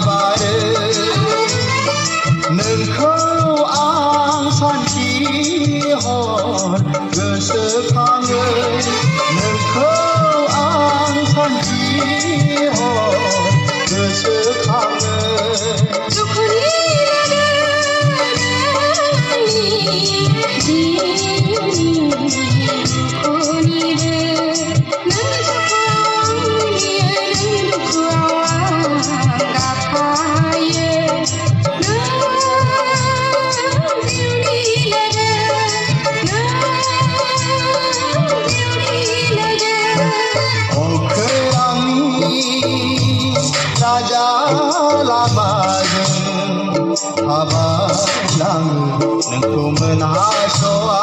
बारो नोंखौ आं सानखि हर गोसोखाङो नोंखौ आं सानखि हर गोसोखाङो राजा लामाजों थाबायलाङो नोंखौ मोनहास'आ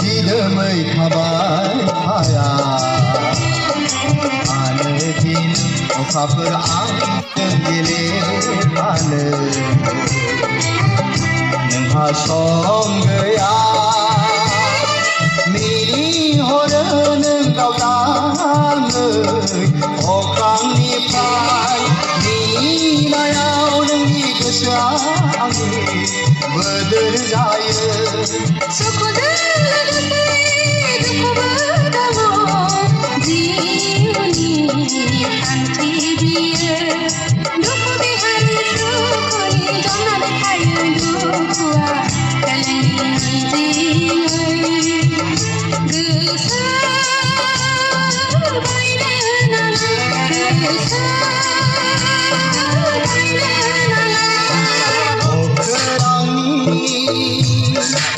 दिदोमै थाबाय थाया आनो दिन अखाफोर आंजों गेलेफानो नोंहा सम गैया मिनिहरो नों गावदाङै अख्रांनिफ्राय मिनिनायाव नोंनि गोसोआ आंनि बोदोर जायो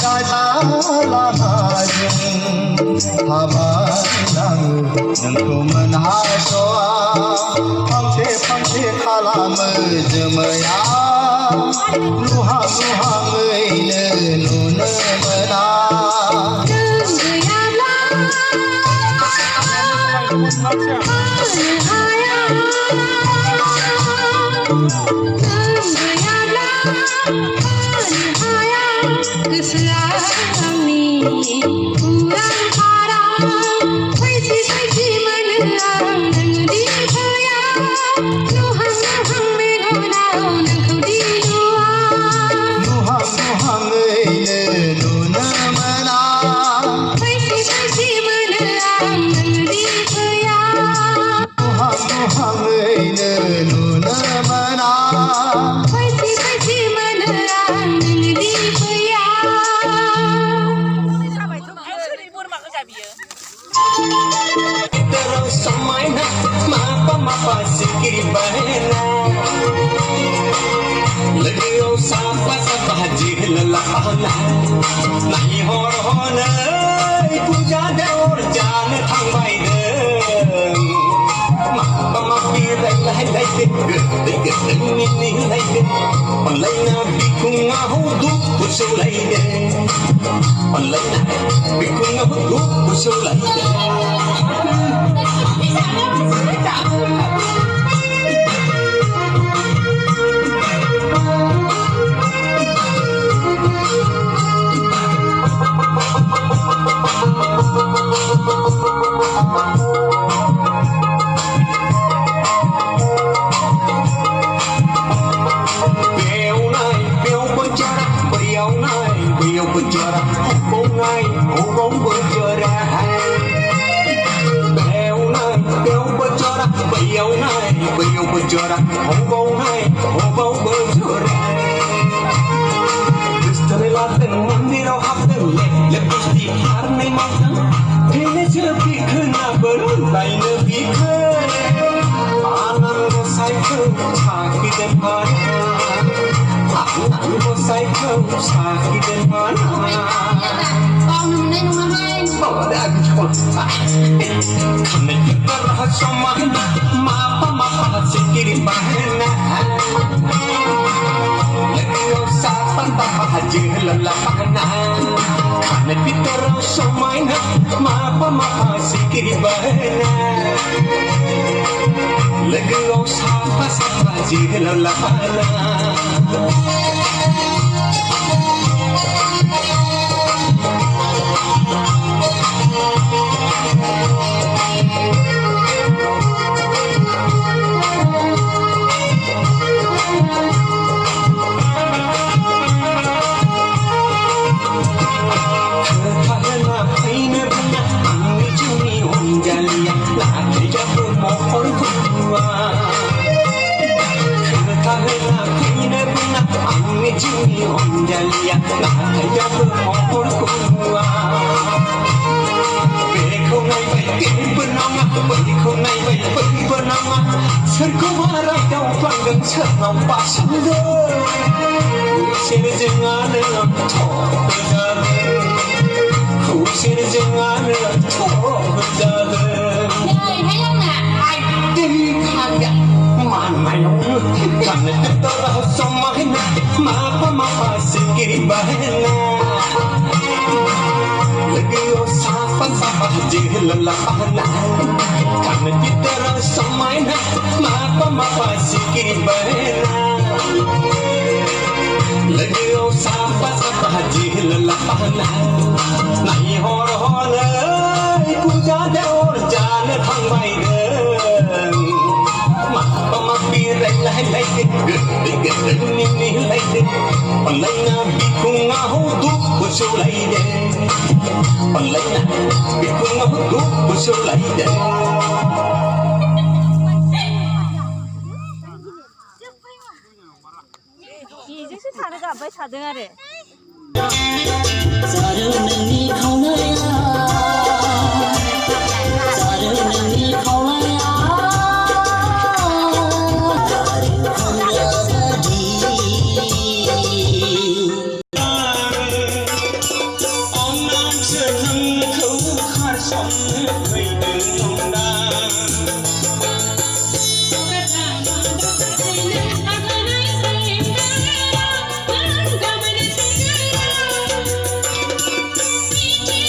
राजा लामाजों थाबायलाङो नोंखौ मोनहास'आ फांसे फांसे खालामो जोमैया लुहां लुहाङैनो नुनो मोना गोसोआ आंनि उरां फारां बायदि बायदि मोनो आं नोंदि फैया लुहां लुहां मेगनाव नोंखौदि नुवा लुहां लुहाङैनो नुनो मोना बायदि बायदि मोनो आं नोंदि फैया लुहां लुहाङैनो नुनो मोना बायदि बायदि मोनो आं नोंदि फैया Terus samaina mapa sikit bahena Legio sapa haji lalahna Nahi hor hona puja daur jan thang bai de Mapa rai lai de ni lai de Online na bikung ahu du usul lai de Online na bikung ahu du usul lai de berjuara, hubung berjuara. Beliau berjuara, beliau berjuara, hubung berjuara. Setelah dengan dirau hati, lebih di hari malam. Kini sepi kena berulai lebih ke. Anak bosai ke sakit dan parah. Anak bosai ke sakit dan parah. Kau nemenin main. Bawa dah aku coba. Kena kita rahsia mana, mapa sikit bahena. Lagi sapan papa jehla lapana Kana pitara somaina mapa sikiri bana Lagi sapa jehla lapana Juni onjalia la kaya bermohon kuwa Beko ngai bai ke benanga beko ngai bai bai benanga serko marai dau panggang serau pasangga Kusir jangan to berjaga Kusir jangan to berjaga Này thấy không nè? Ai đi kaya mana yang karena kita sama hina mapa sikiri bahena lagi sapa jehla lapana karena kita sama hina mapa sikiri bahena lagi sapa jehla lapana nai hor puja daur jana thang mai Pirai lai gede ni lai de palai na bikung ahu du busu lai de palai na bikung ahu du busu lai de 이제서 다르가 안 봐요 자등하래 자르 능이 가오나야 자르 능이 가오나야 Hãy subscribe cho kênh Ghiền Mì Gõ để không bỏ lỡ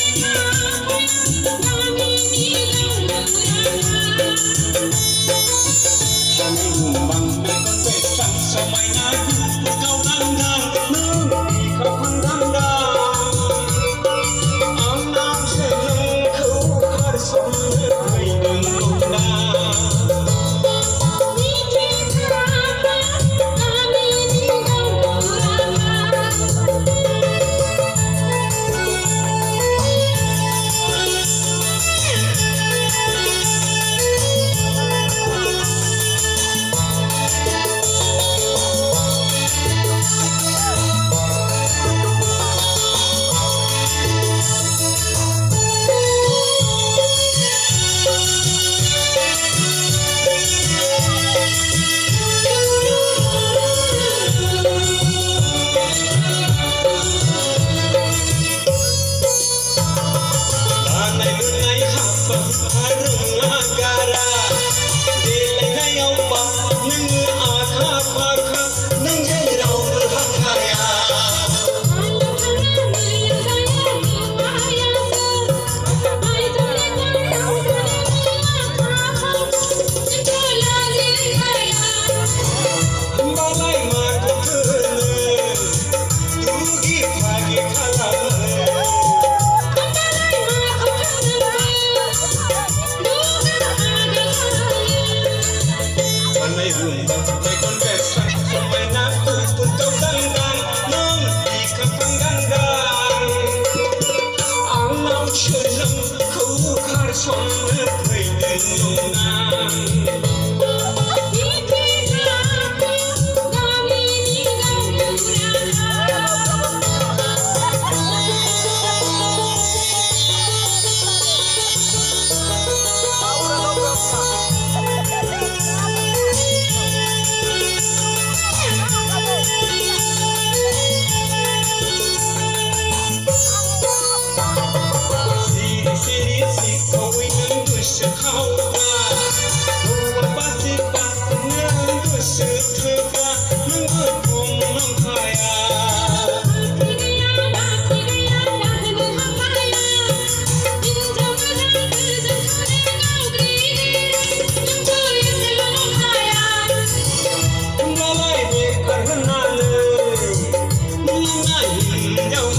हिन्जाव